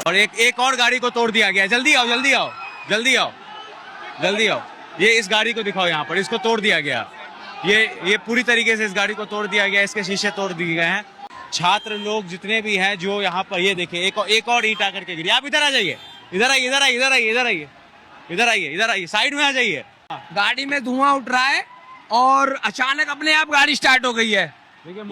और एक और गाड़ी को तोड़ दिया गया। जल्दी आओ जल्दी आओ जल्दी आओ जल्दी आओ। ये इस गाड़ी को दिखाओ, यहाँ पर इसको तोड़ दिया गया। ये पूरी तरीके से इस गाड़ी को तोड़ दिया गया, इसके शीशे तोड़ दिए गए हैं। छात्र लोग जितने भी हैं जो यहाँ पर, ये देखिए एक और ईंट आकर के गिरी। आप इधर आ जाइए, इधर आइए इधर आइए इधर आइए इधर आइए इधर आइए इधर आइए, साइड में आ जाइए। गाड़ी में धुआं उठ रहा है और अचानक अपने आप गाड़ी स्टार्ट हो गई है।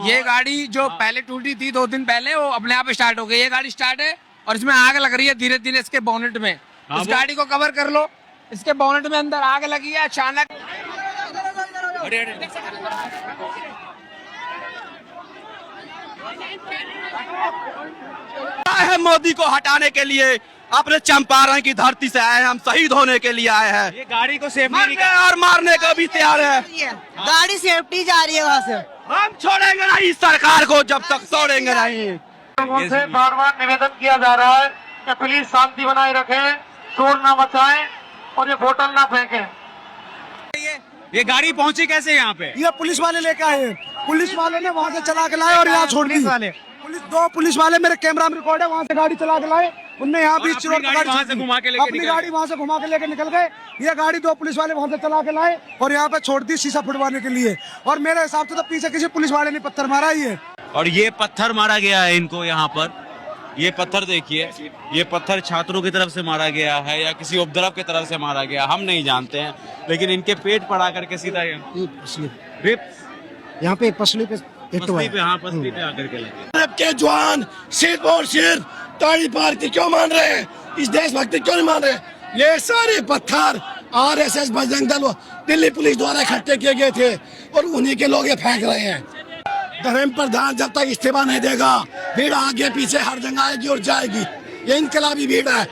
ये गाड़ी जो पहले टूटी थी 2 दिन पहले, वो अपने आप स्टार्ट हो गई। ये गाड़ी स्टार्ट है और इसमें आग लग रही है धीरे धीरे इसके बोनेट में। इस गाड़ी को कवर कर लो, इसके बोनेट में अंदर आग लगी है अचानक। है मोदी को हटाने के लिए, अपने चंपारण की धरती से आए हैं, हम शहीद होने के लिए आए हैं। ये गाड़ी को सेफ्टी मरने और मारने को भी तैयार है। गाड़ी सेफ्टी जा रही है वहाँ से। हम छोड़ेंगे नहीं इस सरकार को जब तक छोड़ेंगे नहीं। लोगों से बार बार निवेदन किया जा रहा है कि प्लीज शांति बनाए रखें, शोर ना मचाएं और ये बोतल ना फेंकें। ये गाड़ी पहुंची कैसे यहाँ पे? ये पुलिस वाले लेके आए, पुलिस वाले ने वहाँ से चला के लाए और यहाँ छोड़ दी। दो पुलिस वाले, मेरे कैमरा में रिकॉर्ड है, वहाँ से गाड़ी चला के लाए, उनने यहाँ बीच रोड पर वहाँ से घुमा के अपनी गाड़ी वहाँ से घुमा के लेके निकल गए। ये गाड़ी 2 पुलिस वाले वहाँ से चला के लाए और यहाँ पे छोड़ दी शीशा फुटवाने के लिए। और मेरे हिसाब से तो पीछे किसी पुलिस वाले ने पत्थर मारा ही है। और ये पत्थर मारा गया है इनको यहाँ पर। ये पत्थर देखिए, ये पत्थर छात्रों की तरफ से मारा गया है या किसी उपद्रव की तरफ से मारा गया, हम नहीं जानते हैं, लेकिन इनके पेट पर आकर के सीधा यहाँ पे पसली पे पसली पे, हाँ पसली पे आकर के लगे। के जवान सिर्फ और सिर्फ ताड़ी पार्टी क्यों मान रहे हैं, इस देशभक्ति क्यों नहीं मान रहे? ये सारे पत्थर RSS बजरंग दल दिल्ली पुलिस द्वारा इकट्ठे किए गए थे और उन्हीं के लोग ये फेंक रहे हैं। धर्म प्रधान जब तक इस्तीफा नहीं देगा, भीड़ आगे पीछे हर जगह आएगी और जाएगी। ये इनकलाबी भीड़ है,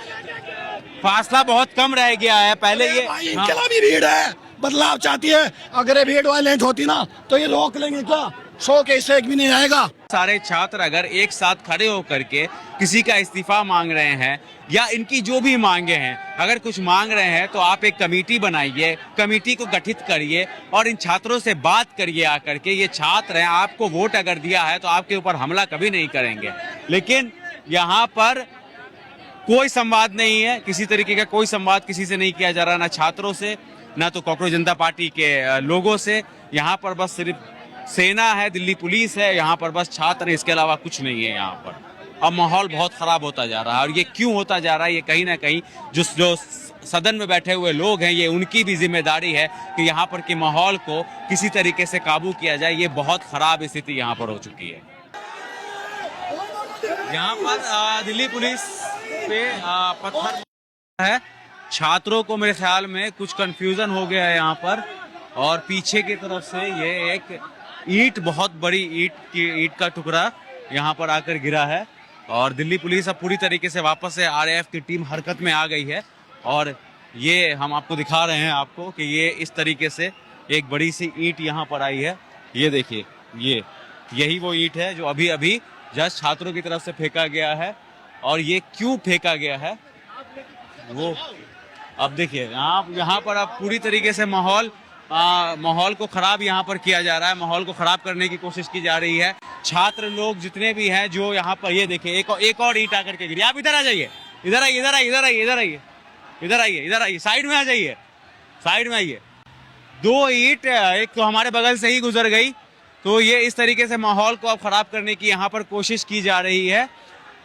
फासला बहुत कम रह गया है। पहले ये इनकलाबी भीड़ है, बदलाव चाहती है। अगर ये भीड़ वायलेंट होती ना तो ये रोक लेंगे क्या? 100 के से एक भी नहीं आएगा। सारे छात्र अगर एक साथ खड़े होकर के किसी का इस्तीफा मांग रहे हैं या इनकी जो भी मांगे हैं, अगर कुछ मांग रहे हैं तो आप एक कमेटी बनाइए, कमेटी को गठित करिए और इन छात्रों से बात करिए आकर के। ये छात्र हैं, आपको वोट अगर दिया है तो आपके ऊपर हमला कभी नहीं करेंगे। लेकिन यहाँ पर कोई संवाद नहीं है, किसी तरीके का कोई संवाद किसी से नहीं किया जा रहा, ना छात्रों से ना तो कॉकरोच जनता पार्टी के लोगों से। यहाँ पर बस सिर्फ सेना है, दिल्ली पुलिस है, यहाँ पर बस छात्र है, इसके अलावा कुछ नहीं है यहाँ पर। अब माहौल बहुत खराब होता जा रहा है और ये क्यों होता जा रहा है, ये कहीं ना कहीं जो सदन में बैठे हुए लोग हैं, ये उनकी भी जिम्मेदारी है कि यहाँ पर के माहौल को किसी तरीके से काबू किया जाए। ये बहुत खराब स्थिति यहाँ पर हो चुकी है। यहाँ पर दिल्ली पुलिस पे पत्थर है। छात्रों को मेरे ख्याल में कुछ कंफ्यूजन हो गया है यहाँ पर, और पीछे की तरफ से ये एक ईंट, बहुत बड़ी ईंट का टुकड़ा यहाँ पर आकर गिरा है। और दिल्ली पुलिस अब पूरी तरीके से वापस से RAF की टीम हरकत में आ गई है। और ये हम आपको दिखा रहे हैं आपको कि ये इस तरीके से एक बड़ी सी ईंट यहाँ पर आई है। ये देखिए, यही वो ईंट है जो अभी अभी जस्ट छात्रों की तरफ से फेंका गया है। और ये क्यों फेंका गया है वो अब देखिए। यहाँ पर अब पूरी तरीके से माहौल को खराब यहाँ पर किया जा रहा है, माहौल को खराब करने की कोशिश की जा रही है। छात्र लोग जितने भी हैं जो यहाँ पर, ये देखिए एक और ईंट आकर के गिरी। आप इधर आ जाइए, इधर आइए इधर आइए इधर आइए इधर आइए इधर आइए इधर आइए, साइड में आ जाइए, साइड में आइए। 2 ईंट एक तो हमारे बगल से ही गुजर गई। तो ये इस तरीके से माहौल को अब खराब करने की यहाँ पर कोशिश की जा रही है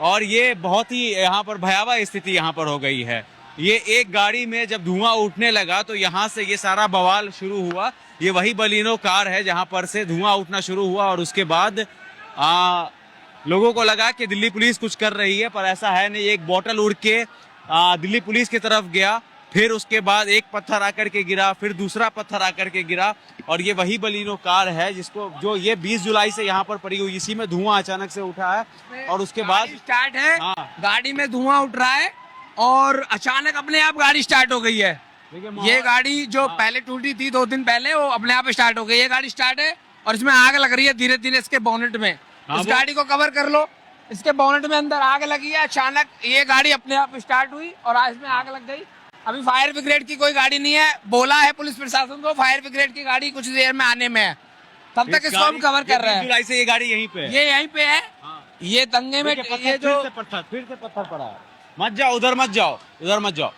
और ये बहुत ही यहाँ पर भयावह स्थिति यहाँ पर हो गई है। ये एक गाड़ी में जब धुआं उठने लगा तो यहाँ से ये सारा बवाल शुरू हुआ। ये वही बलिनो कार है जहाँ पर से धुआं उठना शुरू हुआ और उसके बाद लोगों को लगा कि दिल्ली पुलिस कुछ कर रही है, पर ऐसा है नहीं। एक बोतल उड़ के दिल्ली पुलिस की तरफ गया, फिर उसके बाद एक पत्थर आकर के गिरा, फिर दूसरा पत्थर आकर के गिरा। और ये वही बलिनो कार है जो ये 20 जुलाई से यहाँ पर पड़ी हुई, इसी में धुआं अचानक से उठा है और उसके बाद स्टार्ट है। गाड़ी में धुआं उठ रहा है और अचानक अपने आप गाड़ी स्टार्ट हो गई है। ये गाड़ी जो पहले टूटी थी 2 दिन पहले, वो अपने आप स्टार्ट हो गई। ये गाड़ी स्टार्ट है और इसमें आग लग रही है धीरे धीरे इसके बोनेट में। इस गाड़ी को कवर कर लो, इसके बोनेट में अंदर आग लगी है। अचानक ये गाड़ी अपने आप स्टार्ट हुई और इसमें आग लग गई। अभी फायर ब्रिगेड की कोई गाड़ी नहीं है, बोला है पुलिस प्रशासन को फायर ब्रिगेड की गाड़ी कुछ देर में आने में है, तब तक इसको हम कवर कर रहे हैं। जुलाई से ये गाड़ी यहीं पे है, ये यहीं पे है। ये दंगे में ये जो फिर से पत्थर पड़ा है, मत जाओ उधर, मत जाओ उधर, मत जाओ,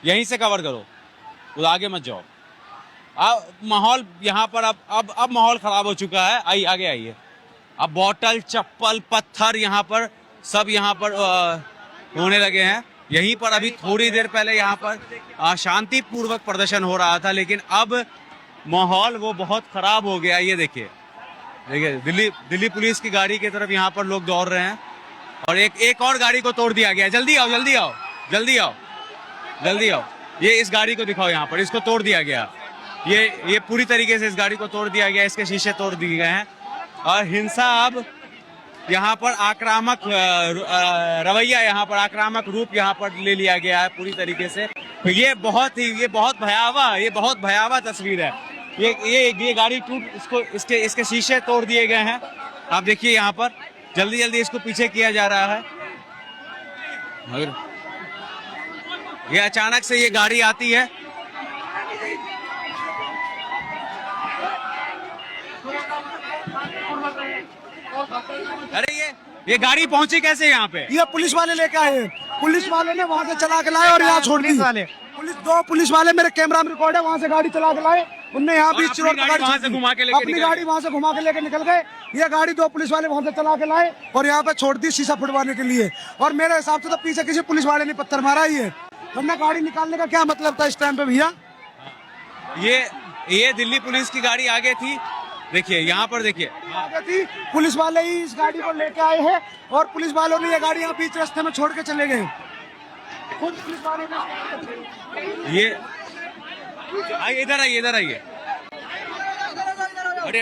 यहीं से कवर करो, उधर आगे मत जाओ। अब माहौल यहाँ पर अब माहौल खराब हो चुका है। आइए आगे आइए। अब बॉटल, चप्पल, पत्थर यहाँ पर सब यहाँ पर होने लगे हैं। यहीं पर अभी थोड़ी देर पहले यहाँ पर शांतिपूर्वक प्रदर्शन हो रहा था, लेकिन अब माहौल वो बहुत खराब हो गया। ये देखिए दिल्ली पुलिस की गाड़ी की तरफ यहाँ पर लोग दौड़ रहे हैं और एक और गाड़ी को तोड़ दिया गया। जल्दी आओ जल्दी आओ जल्दी आओ जल्दी आओ। ये इस गाड़ी को दिखाओ, यहाँ पर इसको तोड़ दिया गया। ये पूरी तरीके से इस गाड़ी को तोड़ दिया गया, इसके शीशे तोड़ दिए गए हैं और हिंसा अब यहाँ पर आक्रामक रवैया, यहाँ पर आक्रामक रूप यहाँ पर ले लिया गया है पूरी तरीके से। ये बहुत भयावह तस्वीर है। ये गाड़ी टूट इसके शीशे तोड़ दिए गए हैं। आप देखिए यहाँ पर जल्दी जल्दी इसको पीछे किया जा रहा है। मगर ये अचानक से ये गाड़ी आती है। अरे ये गाड़ी पहुंची कैसे यहाँ पे? ये पुलिस वाले लेके आए, पुलिस वाले ने वहाँ से चला के लाए और यहाँ छोड़ दी। दो पुलिस वाले, मेरे कैमरा में रिकॉर्ड है, वहाँ से गाड़ी चला के लाए, उनने यहाँ बीच रोड पर वहाँ से घुमा के लेके अपनी गाड़ी वहाँ से घुमा के लेके निकल गए। ये गाड़ी दो पुलिस वाले वहाँ से चला के लाए और यहाँ पे छोड़ दी शीशा फुटवाने के लिए। और मेरे हिसाब से तो पीछे किसी पुलिस वाले ने पत्थर मारा ही है, वरना गाड़ी निकालने का क्या मतलब था इस टाइम पे भैया? ये दिल्ली पुलिस की गाड़ी आगे थी, देखिए यहाँ पर देखिए आगे थी, पुलिस वाले ही इस गाड़ी को लेके आए हैं और पुलिस वालों ने ये गाड़ी यहाँ बीच रास्ते में छोड़ के चले गए। खुद पुलिस वालों ने ये आइए इधर आइए इधर आइए। अरे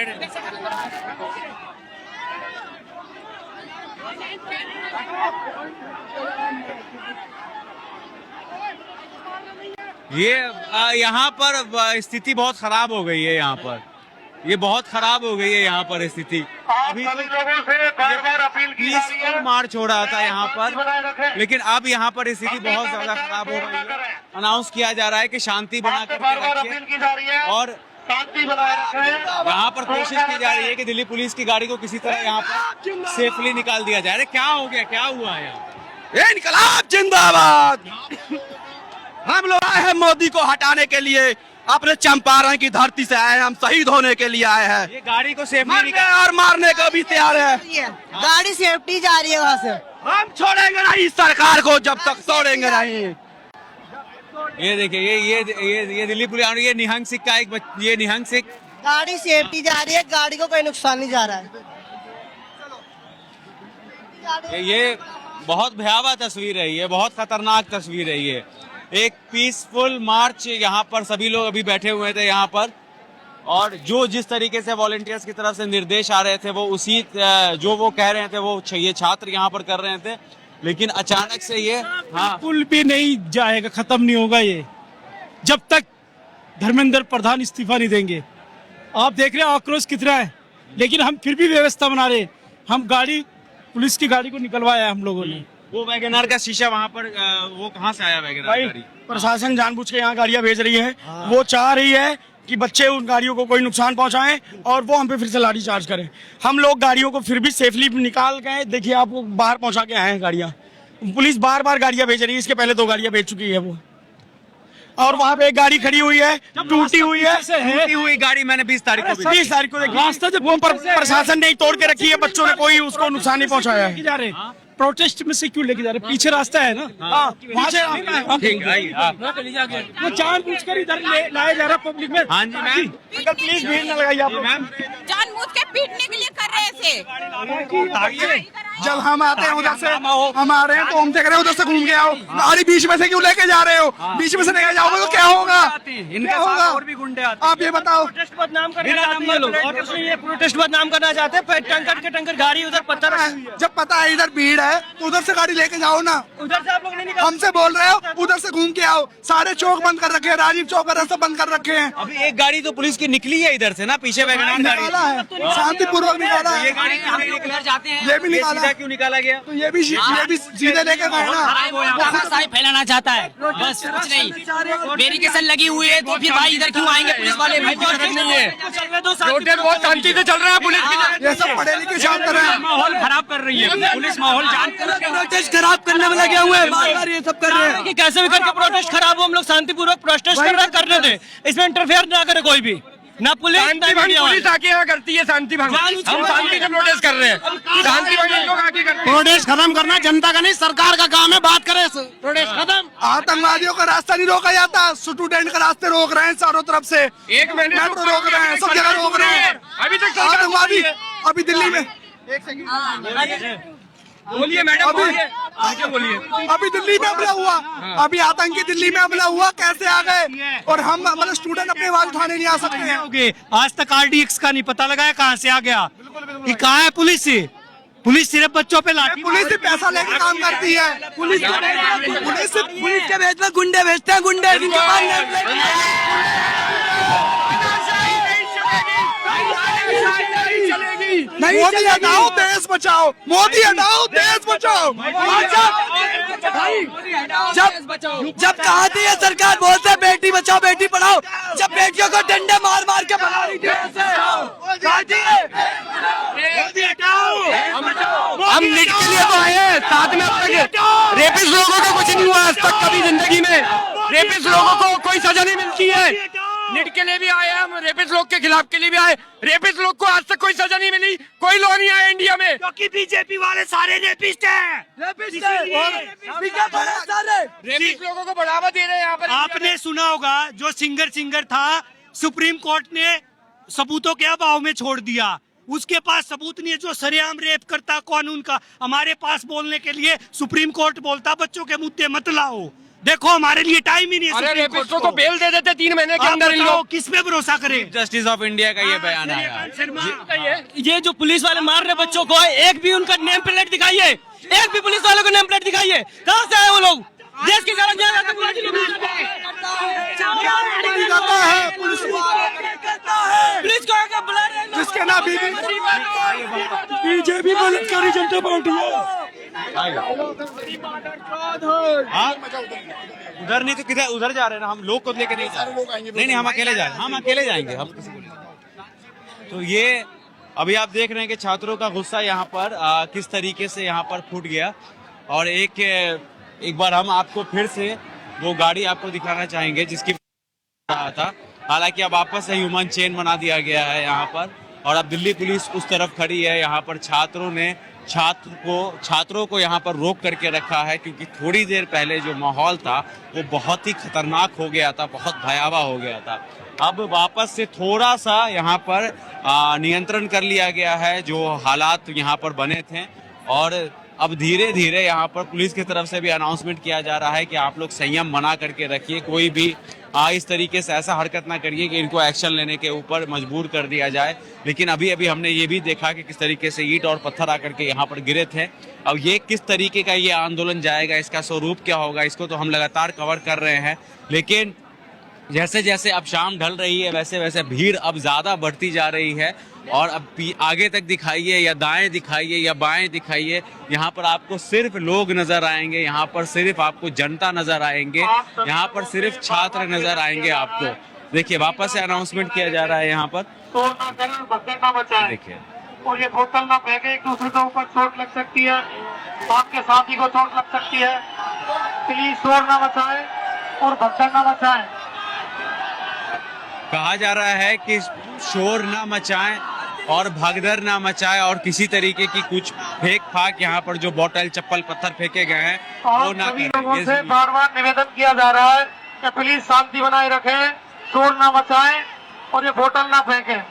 ये यहाँ पर स्थिति बहुत खराब हो गई है। यहाँ पर ये बहुत खराब हो गई है यहाँ पर स्थिति। अभी सभी लोगों से बार-बार अपील की जा रही है। मार्च हो रहा था यहाँ पर, लेकिन अब यहाँ पर स्थिति बहुत ज्यादा खराब हो रही है। अनाउंस किया जा रहा है कि शांति बना कर बार-बार अपील की जा रही है और शांति बनाए रखें। यहाँ पर कोशिश की जा रही है कि दिल्ली पुलिस की गाड़ी को किसी तरह यहाँ पर सेफली निकाल दिया जाए। अरे क्या हो गया, क्या हुआ है यहाँ? इनकलाब जिंदाबाद। हम लोग आए हैं मोदी को हटाने के लिए, अपने चंपारण की धरती से आए हैं, हम शहीद होने के लिए आए हैं। ये गाड़ी को सेफली मरने और मारने को भी तैयार है। गाड़ी सेफ्टी जा रही है वहाँ से। हम छोड़ेंगे नहीं सरकार को जब तक छोड़ेंगे नहीं। ये देखिए ये दिल्ली पुलिस, ये निहंग सिख का ये निहंग सिख। गाड़ी सेफ्टी जा रही है, गाड़ी को कोई नुकसान नहीं जा रहा है। ये बहुत भयावह तस्वीर है, ये बहुत खतरनाक तस्वीर है। ये एक पीसफुल मार्च, यहाँ पर सभी लोग अभी बैठे हुए थे यहाँ पर, और जो जिस तरीके से वॉलंटियर्स की तरफ से निर्देश आ रहे थे वो उसी जो वो कह रहे थे वो ये छात्र यहाँ पर कर रहे थे, लेकिन अचानक से ये पुल भी नहीं जाएगा, खत्म नहीं होगा ये जब तक धर्मेंद्र प्रधान इस्तीफा नहीं देंगे। आप देख रहे हैं आक्रोश कितना है, लेकिन हम फिर भी व्यवस्था बना रहे। हम गाड़ी पुलिस की गाड़ी को निकलवाया हम लोगों ने। वो वैगनर का शीशा वहाँ पर वो कहाँ से आया वैगनर गाड़ी? प्रशासन जानबूझ के यहाँ गाड़ियाँ भेज रही है। वो चाह रही है कि बच्चे उन गाड़ियों को कोई नुकसान पहुंचाएं और वो हम पे फिर से लाठी चार्ज करें। हम लोग गाड़ियों को फिर भी सेफली निकाल गए। देखिए आपको बाहर पहुंचा के आए हैं गाड़ियाँ। पुलिस बार बार गाड़ियाँ भेज रही है, इसके पहले 2 गाड़ियाँ भेज चुकी है वो। और वहाँ पे एक गाड़ी खड़ी हुई है, टूटी हुई है, टूटी हुई गाड़ी मैंने 20 तारीख को 20 तारीख को देखी। रास्ता जब वो प्रशासन ने तोड़ के रखी है, बच्चों ने कोई उसको नुकसान नहीं पहुंचाया है। प्रोटेस्ट में से क्यों लेके जा रहे? पीछे रास्ता है ना, वो जानबूझकर इधर लाया जा रहा पब्लिक में। हाँ जी मैम, प्लीज भीड़ न लगाइए आप मैम। जानबूझ के पीटने के लिए कर रहे थे। जब हम आते हैं उधर से, हम आ रहे हैं तो हम देख रहे हैं उधर से घूम के आओ। गाड़ी बीच में से क्यों लेके जा रहे हो? बीच में से लेके जाओगे तो क्या होगा? इनके साथ और भी गुंडे आते हैं। आप ये बताओ। प्रोटेस्ट बदनाम करना चाहते हैं। टंकर के टंकर गाड़ी उधर पत्थर, जब पता है इधर भीड़ है तो उधर से गाड़ी लेके जाओ ना। उधर से आप लोग नहीं निकाल। हमसे बोल रहे हो उधर से घूम के आओ। सारे चौक बंद कर रखे हैं, राजीव चौक का रास्ता बंद कर रखे हैं। अभी एक गाड़ी तो पुलिस की निकली है इधर से ना, पीछे वैगनर गाड़ी निकाला है, शांतिपूर्वक निकाला है। ये गाड़ी जाते हैं, ये भी निकाला शीशा क्यों निकाला गया? तो ये भी सीधे लेके गए ना। साई फैलाना चाहता है, बस कुछ नहीं। वेरिफिकेशन लगी हुई है तो फिर भाई इधर क्यों आएंगे पुलिस वाले? भाई जरूरत नहीं है, प्रोटेस्ट बहुत शांति से चल रहा है। पुलिस ये सब पढ़े लिखे छात्र हैं, माहौल खराब कर रही है पुलिस, माहौल प्रोटेस्ट खराब करने में लगे हुए हैं, बार-बार ये सब कर रहे हैं कि कैसे भी करके प्रोटेस्ट खराब हो। हम लोग शांतिपूर्वक प्रोटेस्ट करने दे, इसमें इंटरफेयर ना करे कोई भी, ना पुलिस पुलिस आके यहाँ करती है शांति भंग। हम शांति से प्रोटेस्ट कर रहे हैं, शांति भंग लोग आके करते हैं। प्रोटेस्ट खत्म करना जनता का नहीं, सरकार का काम है। बात करें प्रोटेस्ट खत्म। आतंकवादियों का रास्ता नहीं रोका जाता, स्टूडेंट का रास्ते रोक रहे हैं चारों तरफ से। एक महीने मेट्रो रोक रहे हैं, सब जगह रोक रहे हैं। अभी तक आतंकवादी अभी दिल्ली में, बोलिए मैडम, बोलिए। अभी दिल्ली में हमला हुआ, अभी आतंकी दिल्ली में हमला हुआ, कैसे आ गए? और हम मतलब स्टूडेंट अपनी आवाज उठाने नहीं आ सकते हैं। आज तक RDX का नहीं पता लगाया कहाँ से आ गया, ये कहाँ है पुलिस से? पुलिस सिर्फ बच्चों पे लाठी, पुलिस से पैसा लेकर काम करती है। पुलिस के भेज में गुंडे भेजते हैं, गुंडे जिनके पास नहीं। मोदी हटाओ देश बचाओ, मोदी हटाओ देश बचाओ। जब कहा थी ये सरकार बोलते हैं बेटी बचाओ बेटी पढ़ाओ, जब बेटियों को डंडे मार मार के भगा रही थी, हम नीट के लिए तो आए हैं, साथ में अब तक रेपिस्ट लोगों को कुछ नहीं हुआ आज तक कभी जिंदगी में। रेपिस्ट लोगों को कोई सजा नहीं मिलती है। नीट के लिए भी आए हैं, हम रेपिस्ट लोग के खिलाफ के लिए भी आए। रेपिस्ट लोग को आज तक कोई सजा नहीं मिली, कोई लॉ नहीं आया इंडिया में, क्योंकि बीजेपी वाले सारे रेपिस्ट हैं। रेपिस्ट लोगों को बढ़ावा दे रहे हैं यहाँ पर। आपने सुना होगा जो सिंगर था, सुप्रीम कोर्ट ने सबूतों के अभाव में छोड़ दिया। उसके पास सबूत नहीं है, जो सरेआम रेप करता कानून का। हमारे पास बोलने के लिए सुप्रीम कोर्ट बोलता बच्चों के मुद्दे मत लाओ। देखो हमारे लिए टाइम ही नहीं है। अरे रेपिस्टों को बेल दे देते 3 महीने के अंदर। इन लोग किस पे भरोसा करें? जस्टिस ऑफ इंडिया का ये बयान आया। ये जो पुलिस वाले मार रहे बच्चों को, एक भी उनका नेम प्लेट दिखाइए, एक भी पुलिस वालों को नेम प्लेट दिखाइए। कहाँ से आए वो लोग? देश की तरफ पुलिस को बुला रहे हैं, जिसके नाम बीजेपी बलात्कारी जनता पार्टी है। उधर नहीं तो किधर? उधर जा रहे हैं ना, हम लोग को लेके नहीं जा रहे। नहीं, हम अकेले जाएंगे, हम अकेले जाएंगे, हम किसी को नहीं। तो ये अभी आप देख रहे हैं कि छात्रों का गुस्सा यहाँ पर किस तरीके से यहाँ पर फूट गया। और एक बार हम आपको फिर से वो गाड़ी आपको दिखाना चाहेंगे जिसकी रहा था। हालांकि अब आपस से ह्यूमन चेन बना दिया गया है यहाँ पर, और अब दिल्ली पुलिस उस तरफ खड़ी है। यहाँ पर छात्रों ने छात्रों को यहाँ पर रोक करके रखा है, क्योंकि थोड़ी देर पहले जो माहौल था वो बहुत ही खतरनाक हो गया था, बहुत भयावह हो गया था। अब वापस से थोड़ा सा यहाँ पर नियंत्रण कर लिया गया है जो हालात यहाँ पर बने थे। और अब धीरे धीरे यहाँ पर पुलिस की तरफ से भी अनाउंसमेंट किया जा रहा है कि आप लोग संयम बना करके रखिए, कोई भी इस तरीके से ऐसा हरकत ना करिए कि इनको एक्शन लेने के ऊपर मजबूर कर दिया जाए। लेकिन अभी हमने ये भी देखा कि किस तरीके से ईंट और पत्थर आकर के यहाँ पर गिरे थे। अब ये किस तरीके का ये आंदोलन जाएगा, इसका स्वरूप क्या होगा, इसको तो हम लगातार कवर कर रहे हैं। लेकिन जैसे जैसे अब शाम ढल रही है वैसे वैसे भीड़ अब ज़्यादा बढ़ती जा रही है। और अब आगे तक दिखाइए या दाएं दिखाइए या बाएं दिखाइए, यहाँ पर आपको सिर्फ लोग नजर आएंगे, यहाँ पर सिर्फ आपको जनता नजर आएंगे, यहाँ पर सिर्फ छात्र नजर आएंगे आपको। देखिए वापस से अनाउंसमेंट किया जा रहा है यहाँ पर, देखिए। और ये बोतल ना फेंके, एक दूसरे के ऊपर चोट लग सकती है, आपके साथी को चोट लग सकती है। प्लीज शोर ना मचाएं और भगदड़ ना मचाएं। कहा जा रहा है कि शोर ना मचाएं और भगदड़ ना मचाएं, और किसी तरीके की कुछ फेंक फाक यहाँ पर जो बोतल चप्पल पत्थर फेंके गए हैं वो ना सभी लोगों से बार बार निवेदन किया जा रहा है कि प्लीज शांति बनाए रखें, शोर ना मचाएं और ये बोतल ना फेंकें।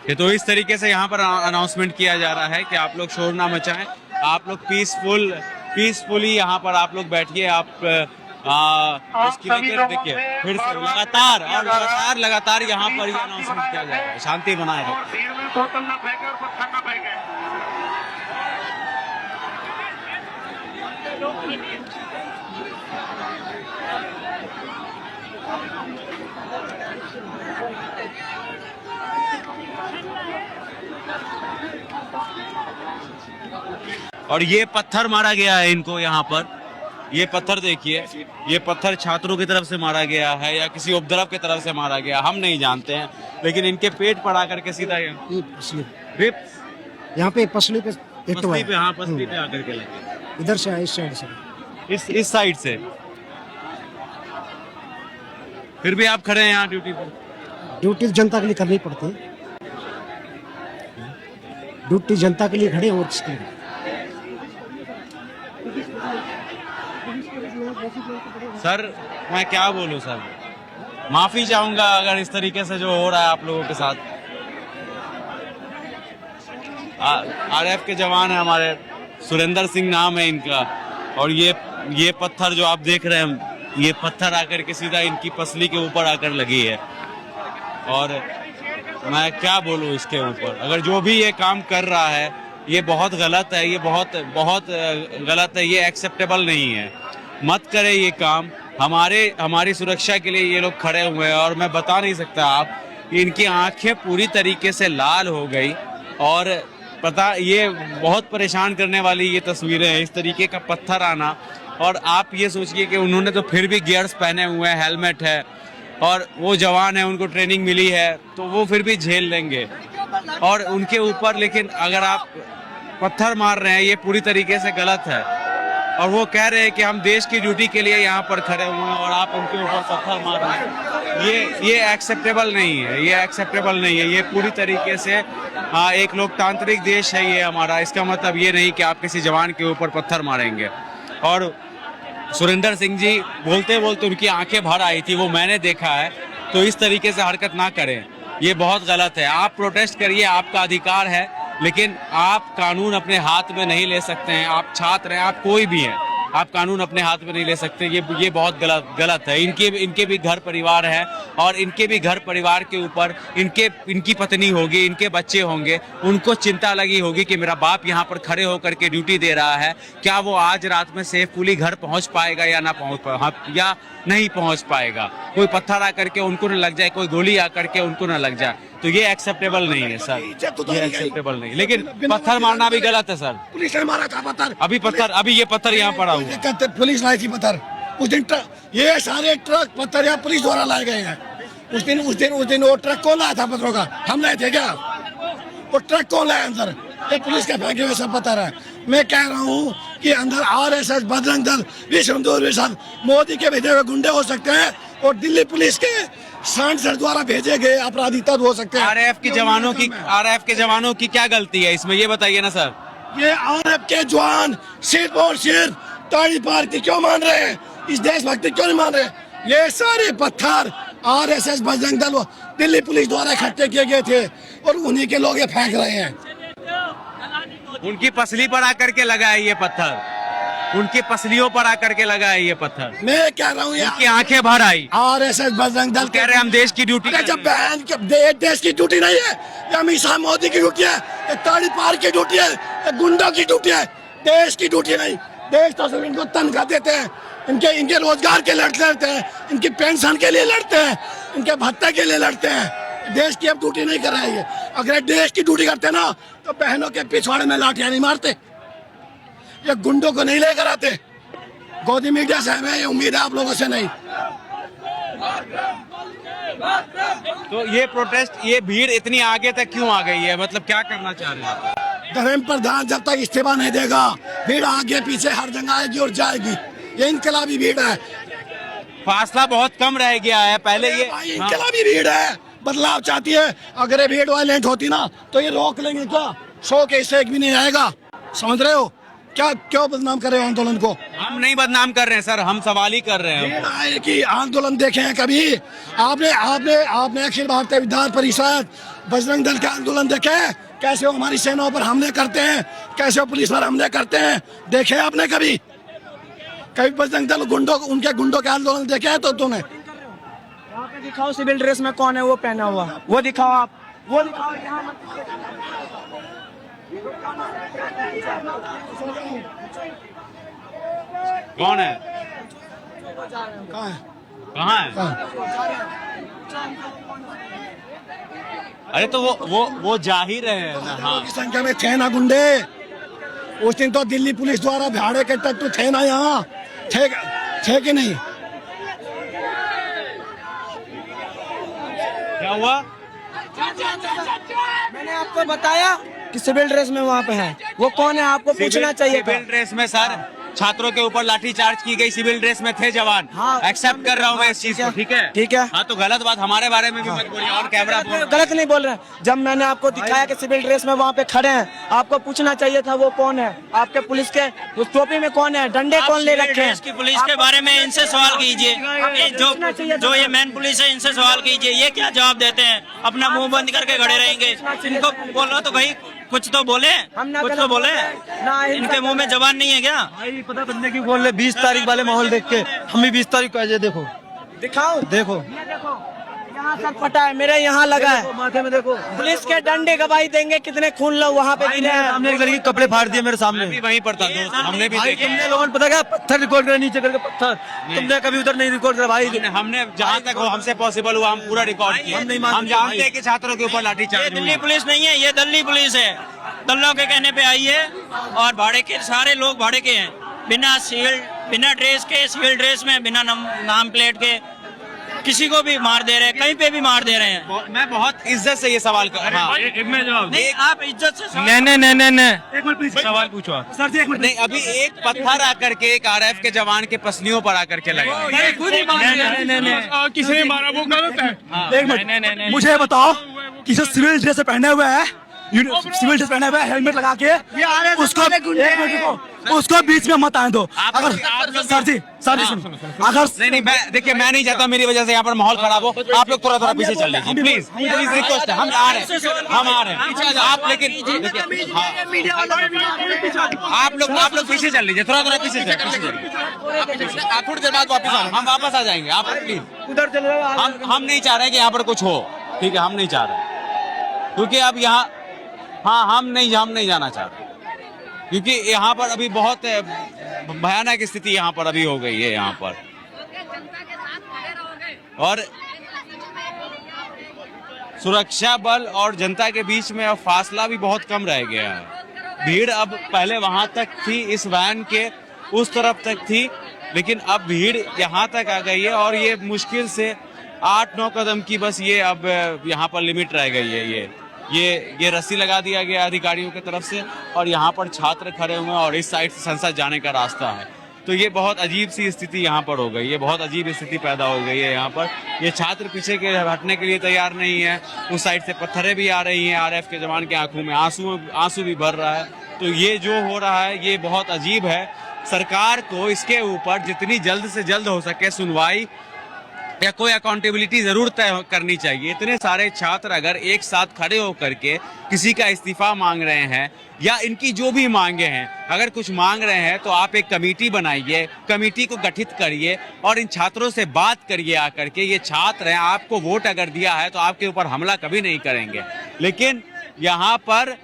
ये तो इस तरीके से यहाँ पर अनाउंसमेंट किया जा रहा है कि आप लोग शोर ना मचाएं, आप लोग पीसफुली यहाँ पर आप लोग बैठिए। आप उसकी देखिए फिर से लगातार यहाँ पर ये अनाउंसमेंट किया जा रहा है, शांति बनाए रखें। बोतल ना फेंके और पत्थर ना फेंके। और ये पत्थर मारा गया है इनको यहाँ पर। ये पत्थर देखिए, ये पत्थर छात्रों की तरफ से मारा गया है या किसी उपद्रव की तरफ से मारा गया, हम नहीं जानते हैं, लेकिन इनके पेट पर आकर के सीधा रिप्स यहाँ पे पसली पे पसली पे, हाँ पसली पे आकर के लगे। इधर से इस साइड से, इस साइड से। फिर भी आप खड़े हैं यहाँ ड्यूटी पर? ड्यूटी जनता के लिए करनी पड़ती है, ड्यूटी जनता के लिए खड़े और किसके लिए? सर मैं क्या बोलूं सर, माफी चाहूंगा अगर इस तरीके से जो हो रहा है आप लोगों के साथ। आरएफ के जवान है हमारे, सुरेंद्र सिंह नाम है इनका, और ये पत्थर जो आप देख रहे हैं, ये पत्थर आकर के सीधा इनकी पसली के ऊपर आकर लगी है। और मैं क्या बोलूं इसके ऊपर, अगर जो भी ये काम कर रहा है ये बहुत गलत है, ये बहुत गलत है, ये एक्सेप्टेबल नहीं है। मत करे ये काम, हमारी सुरक्षा के लिए ये लोग खड़े हुए हैं। और मैं बता नहीं सकता आप, इनकी आंखें पूरी तरीके से लाल हो गई। और पता, ये बहुत परेशान करने वाली ये तस्वीरें हैं, इस तरीके का पत्थर आना। और आप ये सोचिए कि उन्होंने तो फिर भी गियर्स पहने हुए हैं, हेलमेट है, और वो जवान है, उनको ट्रेनिंग मिली है, तो वो फिर भी झेल लेंगे। और उनके ऊपर लेकिन अगर आप पत्थर मार रहे हैं, ये पूरी तरीके से गलत है। और वो कह रहे हैं कि हम देश की ड्यूटी के लिए यहाँ पर खड़े हुए हैं और आप उनके ऊपर पत्थर मार रहे हैं। ये एक्सेप्टेबल नहीं है, ये एक्सेप्टेबल नहीं है। ये पूरी तरीके से एक लोकतांत्रिक देश है ये हमारा, इसका मतलब ये नहीं कि आप किसी जवान के ऊपर पत्थर मारेंगे। और सुरेंद्र सिंह जी बोलते बोलते उनकी आंखें भर आई थी, वो मैंने देखा है। तो इस तरीके से हरकत ना करें, ये बहुत गलत है। आप प्रोटेस्ट करिए, आपका अधिकार है, लेकिन आप कानून अपने हाथ में नहीं ले सकते हैं। आप छात्र हैं, आप कोई भी हैं, आप कानून अपने हाथ में नहीं ले सकते। ये बहुत गलत है। इनके भी घर परिवार है, और इनके भी घर परिवार के ऊपर इनकी पत्नी होगी, इनके बच्चे होंगे, उनको चिंता लगी होगी कि मेरा बाप यहाँ पर खड़े होकर के ड्यूटी दे रहा है, क्या वो आज रात में सेफुली घर पहुँच पाएगा या ना या नहीं पहुँच पाएगा। कोई पत्थर आकर के उनको न लग जाए, कोई गोली आकर के उनको न लग जाए, तो ये एक्सेप्टेबल नहीं है सर, ये एक्सेप्टेबल नहीं। लेकिन पत्थर मारना भी गलत है सर। पुलिस ने मारा था पत्थर, अभी ये पत्थर यहाँ पड़ा हुआ, पुलिस लाई थी पत्थर उस दिन। ये सारे ट्रक पत्थर यहाँ पुलिस द्वारा लाए गए हैं। उस दिन वो ट्रक कौन लाया था पत्थरों का? हम लाए थे क्या? वो ट्रक कौन लाया अंदर? ये पुलिस के फेंके हुए सब पत्थर है। मैं कह रहा हूँ कि अंदर आरएसएस, बजरंग दल, विश्व हिंदू परिषद, मोदी के भेजे हुए गुंडे हो सकते हैं, और दिल्ली पुलिस के सांसद द्वारा भेजे गए अपराधी तब हो सकते हैं। आरएफ के जवानों की क्या गलती है इसमें, ये बताइए ना सर। ये आरएफ के जवान सिर्फ और सिर्फ ताड़ी पार्टी क्यों मान रहे हैं? इस देशभक्ति क्यों नहीं मान रहे? ये सारे पत्थर आरएसएस, बजरंग दल, दिल्ली पुलिस द्वारा इकट्ठे किए गए थे, और उन्हीं के लोग ये फेंक रहे हैं। उनकी पसली पर आकर के लगा है ये पत्थर, उनकी पसलियों पर आकर के लगा है ये पत्थर। मैं कह रहा हूँ उनकी आंखें भर आई। आरएसएस, बजरंग दल कह रहे हैं हम देश की ड्यूटी। जब बहन के देश की ड्यूटी नहीं है, ये अमित शाह मोदी की ड्यूटी है, ये ताड़ी पार की ड्यूटी है, ये गुंडों की ड्यूटी है, देश की ड्यूटी नहीं। देश तो सिर्फ इनको तनख्वाह देते हैं, इनके रोजगार के लड़ते हैं, इनकी पेंशन के लिए लड़ते हैं, इनके भत्ते के लिए लड़ते हैं। देश की अब ड्यूटी नहीं कर रहे हैं। अगर देश की ड्यूटी करते ना, तो बहनों के पिछवाड़े में लाठियां नहीं मारते, ये गुंडों को नहीं लेकर आते। गोदी मीडिया से हमें ये उम्मीद है, आप लोगों से नहीं। तो ये प्रोटेस्ट, ये भीड़ इतनी आगे तक क्यों आ गई है, मतलब क्या करना चाह रहे हैं? धर्मेंद्र प्रधान जब तक इस्तीफा नहीं देगा, भीड़ आगे पीछे हर जगह आएगी और जाएगी। ये इनकलाबी भीड़ है। फासला बहुत कम रह गया है, पहले ये इनकलाबी भीड़ है, बदलाव चाहती है। अगर ये भीड़ वायलेंट होती ना, तो ये रोक लेंगे क्या? 100 के इससे एक भी नहीं आएगा। समझ रहे हो क्या? क्यों बदनाम कर रहे हो आंदोलन को? हम नहीं बदनाम कर रहे हैं सर, हम सवाल ही कर रहे हैं कि आंदोलन देखे हैं कभी आपने अखिल भारतीय विद्यार्थी परिषद, बजरंग दल के आंदोलन देखे हैं? कैसे वो हमारी सेनाओं पर हमले करते हैं, कैसे वो पुलिस पर हमले करते हैं, देखे आपने कभी बजरंग दल उनके गुंडों के आंदोलन देखे हैं? तो तुमने दिखाओ सिविल ड्रेस में कौन है वो पहना हुआ, वो दिखाओ आप, वो दिखाओ। कौन है? कहाँ है? कहाँ है? अरे तो वो जा ही रहे हैं ना। हाँ की संख्या में थे ना गुंडे, उस दिन तो दिल्ली पुलिस द्वारा भाड़े के टट्टू थे ना यहाँ, थे कि नहीं? क्या हुआ? मैंने आपको बताया कि सिविल ड्रेस में वहाँ पे है, वो कौन है आपको पूछना चाहिए था। सिविल ड्रेस में सर छात्रों के ऊपर लाठीचार्ज की गई, सिविल ड्रेस में थे जवान। हाँ, एक्सेप्ट कर रहा हूँ मैं इस चीज को, ठीक है? ठीक है। हाँ तो गलत बात हमारे बारे में भी मत बोलिए और कैमरा गलत नहीं बोल रहे हैं। जब मैंने आपको दिखाया कि सिविल ड्रेस में वहाँ पे खड़े हैं, आपको पूछना चाहिए था वो कौन है, आपके पुलिस के उस टोपी में कौन है, डंडे कौन ले रखे हैं। की पुलिस के बारे में इनसे सवाल कीजिए, जो ये मेन पुलिस है इनसे सवाल कीजिए, ये क्या जवाब देते हैं, अपना मुंह बंद करके खड़े रहेंगे। इनको बोलो तो भाई कुछ तो बोले, कुछ तो बोले, इनके मुंह में जबान नहीं है क्या? भाई पता बंदे क्यों बोल रहे 20 तारीख वाले माहौल देख के, हम भी 20 तारीख को आए। देखो दिखाओ, देखो यहाँ सर फटा है, मेरे यहाँ लगा है माथे में, देखो पुलिस के डंडे गवाही देंगे कितने खून लोग वहाँ पे गिरे हैं। हमने एक लड़की कपड़े फाड़ दिए मेरे सामने। भी वहीं पर था दोस्त, हमने भी भाई देखे। तुमने लोगों ने पता क्या पत्थर रिकॉर्ड करे, नीचे करके पत्थर, तुमने कभी उधर नहीं रिकॉर्ड करा भाई। हमने जहाँ तक हो हमसे पॉसिबल हुआ हम पूरा रिकॉर्ड किए। हम जानते हैं कि छात्रों के ऊपर ये लाठीचार्ज दिल्ली पुलिस नहीं है, ये दिल्ली पुलिस है। दल्लों के कहने पे आई है और भाड़े के सारे लोग भाड़े के हैं, बिना ड्रेस के, सिविल ड्रेस में, बिना नाम प्लेट के, किसी को भी मार दे रहे हैं, कहीं पे भी मार दे रहे हैं। मैं बहुत इज्जत से ये सवाल कर रहा हूँ। नहीं आप इज्जत से एक मिनट प्लीज सवाल पूछो आप सर जी, एक मिनट। नहीं अभी एक पत्थर आकर के एक आरएफ के जवान के पसलियों पर आकर के लगा। किसी ने मारा वो गलत है। एक मिनट मुझे बताओ कि जो सिविल ड्रेस पहने हुए है, सिविल ड्रेस पहने हुए हेलमेट लगा के, उसको एक मिनट रुको, उसको बीच में मत आने दो। अगर सर जी अगर नहीं देखिए मैं नहीं चाहता मेरी वजह से यहाँ पर माहौल खराब हो। आप लोग थोड़ा पीछे चल लीजिए प्लीज, रिक्वेस्ट है। हम आ रहे हैं आप, लेकिन आप लोग पीछे चल लीजिए, थोड़ा पीछे चलिए। आप थोड़ी देर बाद वापस आना, हम वापस आ जाएंगे। आप प्लीज उधर चले जाओ। हम नहीं चाह रहे कि यहाँ पर कुछ हो, ठीक है? हम नहीं चाह रहे क्योंकि अब यहाँ हम नहीं जाना चाह रहे क्योंकि यहाँ पर अभी बहुत भयानक स्थिति यहाँ पर अभी हो गई है यहाँ पर। और सुरक्षा बल और जनता के बीच में अब फासला भी बहुत कम रह गया है। भीड़ अब पहले वहां तक थी, इस वैन के उस तरफ तक थी, लेकिन अब भीड़ यहाँ तक आ गई है और ये मुश्किल से 8-9 कदम की बस ये अब यहाँ पर लिमिट रह गई है। ये रस्सी लगा दिया गया अधिकारियों की तरफ से और यहाँ पर छात्र खड़े हुए हैं और इस साइड से संसद जाने का रास्ता है। तो ये बहुत अजीब सी स्थिति यहाँ पर हो गई है, बहुत अजीब स्थिति पैदा हो गई है यहाँ पर। ये छात्र पीछे के हटने के लिए तैयार नहीं है, उस साइड से पत्थरें भी आ रही हैं, आरएफ के जवान की आंखों में आंसू भी भर रहा है। तो ये जो हो रहा है ये बहुत अजीब है। सरकार को इसके ऊपर जितनी जल्द से जल्द हो सके सुनवाई या कोई अकाउंटेबिलिटी जरूर तय करनी चाहिए। इतने सारे छात्र अगर एक साथ खड़े होकर के किसी का इस्तीफा मांग रहे हैं या इनकी जो भी मांगे हैं, अगर कुछ मांग रहे हैं तो आप एक कमेटी बनाइए, कमेटी को गठित करिए और इन छात्रों से बात करिए आकर के। ये छात्र हैं, आपको वोट अगर दिया है तो आपके ऊपर हमला कभी नहीं करेंगे, लेकिन यहाँ पर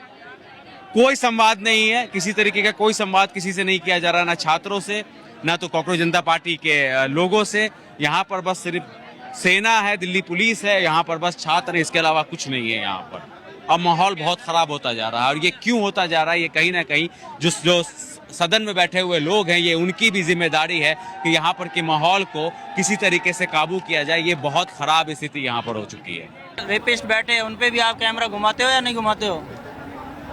कोई संवाद नहीं है, किसी तरीके का कोई संवाद किसी से नहीं किया जा रहा, ना छात्रों से ना तो कॉकरोच जनता पार्टी के लोगों से। यहाँ पर बस सिर्फ सेना है, दिल्ली पुलिस है, यहाँ पर बस छात्र है, इसके अलावा कुछ नहीं है यहाँ पर। अब माहौल बहुत खराब होता जा रहा है और ये क्यों होता जा रहा है, ये कहीं ना कहीं जो सदन में बैठे हुए लोग हैं, ये उनकी भी जिम्मेदारी है कि यहाँ पर के माहौल को किसी तरीके से काबू किया जाए। ये बहुत खराब स्थिति यहाँ पर हो चुकी है। रेपिस्ट बैठे हैं, उन पे भी आप कैमरा घुमाते हो या नहीं घुमाते हो?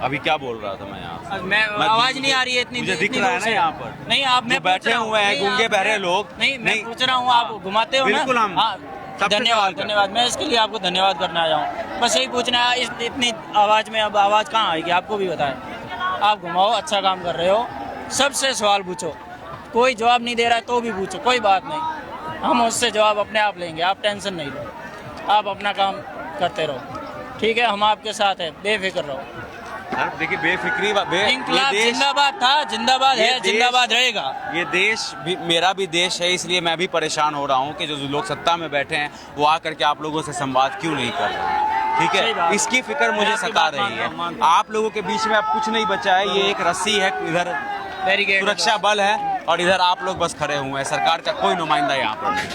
अभी क्या बोल रहा था मैं यहाँ? मैं आवाज नहीं आ रही है इतनी, मुझे दिख रहा है ना यहाँ पर। नहीं आप मैं बैठे हुए हैं गूंगे बहरे लोग। नहीं मैं पूछ रहा हूँ, आप घुमाते हो ना? बिल्कुल हम धन्यवाद। मैं इसके लिए आपको धन्यवाद करना आया हूँ। बस यही पूछना है, इतनी आवाज में अब आवाज कहाँ आएगी? आपको भी बताएं। आप घुमाओ, अच्छा काम कर रहे हो, सबसे सवाल पूछो, कोई जवाब नहीं दे रहा है तो भी पूछो, कोई बात नहीं, हम उससे जवाब अपने आप लेंगे, आप टेंशन नहीं लो, आप अपना काम करते रहो, ठीक है? हम आपके साथ हैं, बेफिक्र रहो। देखिए बेफिक्री इंकलाब जिंदाबाद था, जिंदाबाद है, जिंदाबाद रहेगा। ये देश भी मेरा भी देश है, इसलिए मैं भी परेशान हो रहा हूँ कि जो लोग सत्ता में बैठे हैं वो आकर के आप लोगों से संवाद क्यों नहीं कर रहे हैं, ठीक है? इसकी फिक्र मुझे सता रही है। आप लोगों के बीच में अब कुछ नहीं बचा है, ये एक रस्सी है, इधर सुरक्षा बल है, और इधर आप लोग बस खड़े हुए हैं, सरकार का कोई नुमाइंदा यहाँ पर नहीं।